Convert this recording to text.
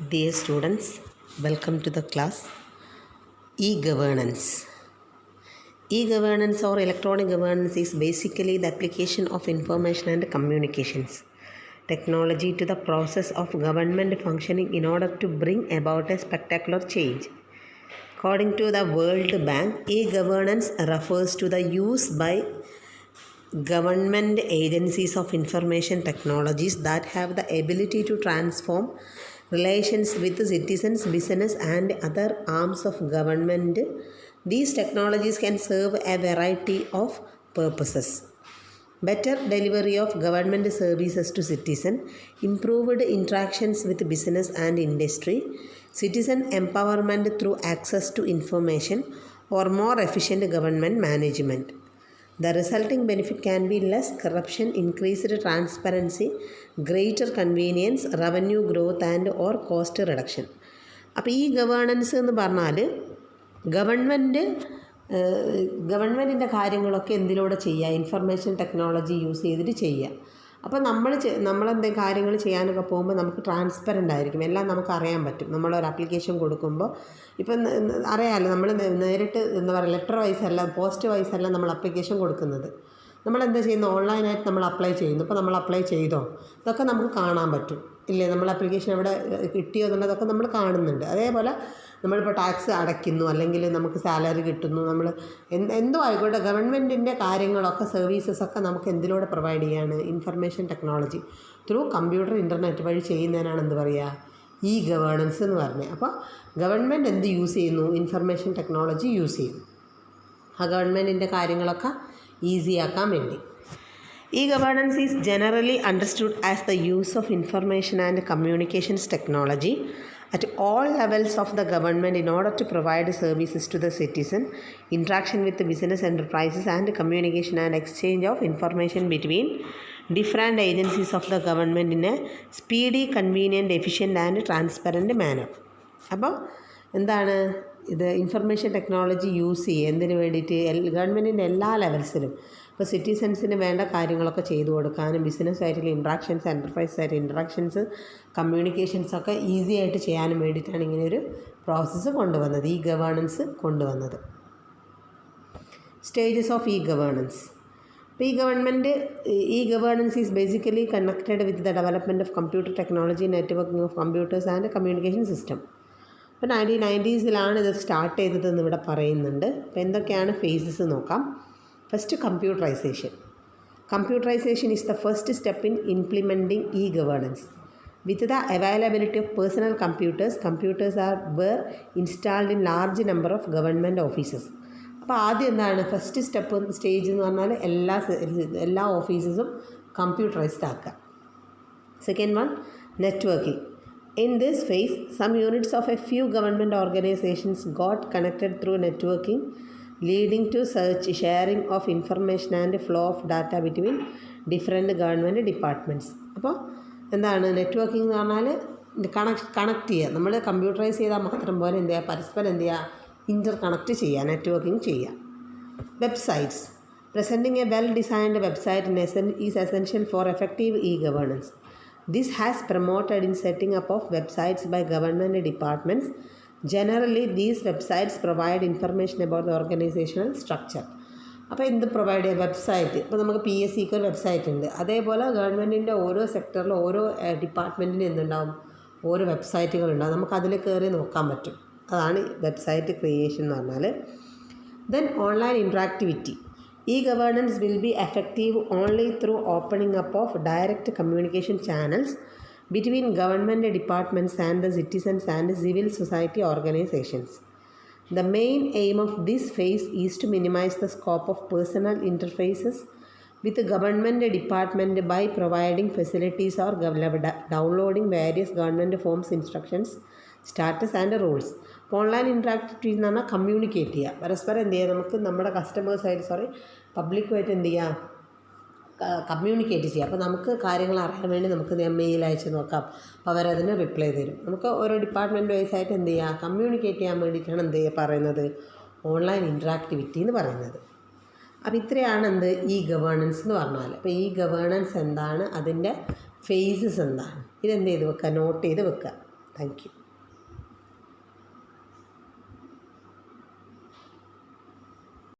Dear students, welcome to the class. E-governance. E-governance or electronic governance is basically the application of information and communications technology to the process of government functioning in order to bring about a spectacular change. According to the World Bank, e-governance refers to the use by government agencies of information technologies that have the ability to transform relations with citizens, business, and other arms of government. These technologies can serve a variety of purposes. Better delivery of government services to citizens, improved interactions with business and industry, citizen empowerment through access to information, or more efficient government management. The resulting benefit can be less corruption, increased transparency, greater convenience, revenue growth and or cost reduction. അപ്പോൾ ഈ governance എന്ന് പറഞ്ഞാൽ ഗവൺമെൻറ്റിൻ്റെ കാര്യങ്ങളൊക്കെ എന്തിലൂടെ ചെയ്യുക, information technology use ചെയ്തിട്ട് ചെയ്യുക. അപ്പോൾ നമ്മളെന്തെങ്കിലും കാര്യങ്ങൾ ചെയ്യാനൊക്കെ പോകുമ്പോൾ നമുക്ക് ട്രാൻസ്പെറൻ്റ് ആയിരിക്കും, എല്ലാം നമുക്ക് അറിയാൻ പറ്റും. നമ്മളൊരു ആപ്ലിക്കേഷൻ കൊടുക്കുമ്പോൾ ഇപ്പം അറിയാമല്ലോ, നമ്മൾ നേരിട്ട് എന്താ പറയുക, ലെറ്റർ വൈസല്ല, പോസ്റ്റ് വൈസല്ല നമ്മൾ ആപ്ലിക്കേഷൻ കൊടുക്കുന്നത്. നമ്മളെന്താ ചെയ്യുന്നത്, ഓൺലൈനായിട്ട് നമ്മൾ അപ്ലൈ ചെയ്യുന്നു. ഇപ്പോൾ നമ്മൾ അപ്ലൈ ചെയ്തോ, ഇതൊക്കെ നമുക്ക് കാണാൻ പറ്റും ഇല്ലേ, നമ്മൾ ആപ്ലിക്കേഷൻ എവിടെ കിട്ടിയോ എന്നുള്ളതൊക്കെ നമ്മൾ കാണുന്നുണ്ട്. അതേപോലെ നമ്മളിപ്പോൾ ടാക്സ് അടയ്ക്കുന്നു, അല്ലെങ്കിൽ നമുക്ക് സാലറി കിട്ടുന്നു, നമ്മൾ എന്തോ ആയിക്കോട്ടെ, ഗവൺമെൻറ്റിൻ്റെ കാര്യങ്ങളൊക്കെ സർവീസസൊക്കെ നമുക്ക് എന്തിലൂടെ പ്രൊവൈഡ് ചെയ്യാണ്, information technology through computer internet വഴി ചെയ്യുന്നതിനാണ് എന്ത് പറയുക, ഈ ഗവേണൻസ് എന്ന് പറഞ്ഞത്. അപ്പോൾ ഗവൺമെൻറ് എന്ത് യൂസ് ചെയ്യുന്നു, ഇൻഫർമേഷൻ ടെക്നോളജി യൂസ് ചെയ്യുന്നു ആ ഗവൺമെൻറ്റിൻ്റെ കാര്യങ്ങളൊക്കെ ഈസിയാക്കാൻ വേണ്ടി. E-governance is generally understood as the use of information and communications technology at all levels of the government in order to provide services to the citizen, interaction with the business enterprises, and communication and exchange of information between different agencies of the government in a speedy, convenient, efficient and transparent manner. അപ്പോൾ എന്താണ് ഇത്, information technology use ചെയ്യുക എന്തിനു വേണ്ടിയിട്ട്, ഗവൺമെൻറ്റിൻ്റെ എല്ലാ ലെവൽസിലും. ഇപ്പോൾ സിറ്റിസൺസിന് വേണ്ട കാര്യങ്ങളൊക്കെ ചെയ്തു കൊടുക്കാനും, ബിസിനസ്സായിട്ടുള്ള ഇൻട്രാക്ഷൻസ്, എൻ്റർപ്രൈസായിട്ട് ഇൻട്രാക്ഷൻസ്, കമ്മ്യൂണിക്കേഷൻസൊക്കെ ഈസി ആയിട്ട് ചെയ്യാനും വേണ്ടിയിട്ടാണ് ഇങ്ങനെയൊരു പ്രോസസ്സ് കൊണ്ടുവന്നത്, ഈ ഗവേണൻസ് കൊണ്ടുവന്നത്. സ്റ്റേജസ് ഓഫ് ഈ ഗവേണൻസ്. ഇപ്പോൾ ഈ governance is basically connected with the development of computer technology, networking of computers and communication system. ഇപ്പോൾ 1990s ഇത് സ്റ്റാർട്ട് ചെയ്തതെന്ന് ഇവിടെ പറയുന്നുണ്ട്. അപ്പോൾ എന്തൊക്കെയാണ് ഫേസസ് നോക്കാം. First, computerisation. Computerisation is the first step in implementing E governance. With the availability of personal computers were installed in large number of government offices. അപ്പോൾ ആദ്യം എന്താണ് ഫസ്റ്റ് സ്റ്റേജ് എന്ന് പറഞ്ഞാൽ എല്ലാ ഓഫീസസും കമ്പ്യൂട്ടറൈസ്ഡ് ആക്കുക. Second one, networking. In this phase, some units of a few government organizations got connected through networking, leading to sharing of information and flow of data between different government departments. അപ്പോൾ എന്താണ് networking എന്ന് പറഞ്ഞാൽ connect ചെയ്യുക. നമ്മൾ computerise ചെയ്താൽ മാത്രം പോലെ എന്ത് ചെയ്യുക, പരസ്പരം എന്ത് ചെയ്യുക, ഇൻ്റർ കണക്ട് ചെയ്യുക, നെറ്റ്വർക്കിംഗ് ചെയ്യുക. Websites. Presenting A well designed website is essential for effective e-governance. This has promoted in setting up of websites by government departments. Generally, these websites provide information about the organizational structure. അപ്പോൾ എന്ത് provide ചെയ്യുക, website. ഇപ്പോൾ നമുക്ക് PSCക്ക് ഒരു website ഉണ്ട്, അതേപോലെ ഗവൺമെൻറ്റിൻ്റെ ഓരോ സെക്ടറിലും ഓരോ ഡിപ്പാർട്ട്മെൻറ്റിന് എന്തുണ്ടാവും, ഓരോ വെബ്സൈറ്റുകളുണ്ടാവും, നമുക്ക് അതിൽ കയറി നോക്കാൻ പറ്റും. അതാണ് വെബ്സൈറ്റ് ക്രിയേഷൻ എന്ന് പറഞ്ഞാൽ. Then online interactivity. E-governance will be effective only through opening up of direct communication channels between government departments and the citizens and civil society organizations. The main aim of this phase is to minimize the scope of personal interfaces with the government department by providing facilities or downloading various government forms, instructions, status and rules. Online interactivity എന്ന് പറഞ്ഞാൽ communicate ചെയ്യുക, പരസ്പരം എന്ത് ചെയ്യുക, നമുക്ക് നമ്മുടെ പബ്ലിക്കുമായിട്ട് എന്ത് ചെയ്യുക, കമ്മ്യൂണിക്കേറ്റ് ചെയ്യുക. അപ്പോൾ നമുക്ക് കാര്യങ്ങൾ അറിയാൻ വേണ്ടി നമുക്ക് മെയിൽ അയച്ച് നോക്കാം, അപ്പോൾ അവരതിന് റിപ്ലൈ തരും. നമുക്ക് ഓരോ ഡിപ്പാർട്ട്മെൻറ്റ് വൈസായിട്ട് എന്ത് ചെയ്യുക, കമ്മ്യൂണിക്കേറ്റ് ചെയ്യാൻ വേണ്ടിയിട്ടാണ് എന്ത് ചെയ്യുക പറയുന്നത്, ഓൺലൈൻ ഇൻട്രാക്ടിവിറ്റി എന്ന് പറയുന്നത്. അപ്പോൾ ഇത്രയാണ് ഈ ഗവേണൻസ് എന്ന് പറഞ്ഞാൽ. അപ്പോൾ ഈ ഗവേണൻസ് എന്താണ്, അതിൻ്റെ ഫേസസ് എന്താണ്, ഇതെന്ത് ചെയ്ത് വെക്കുക, നോട്ട് ചെയ്ത് വെക്കുക. Thank you.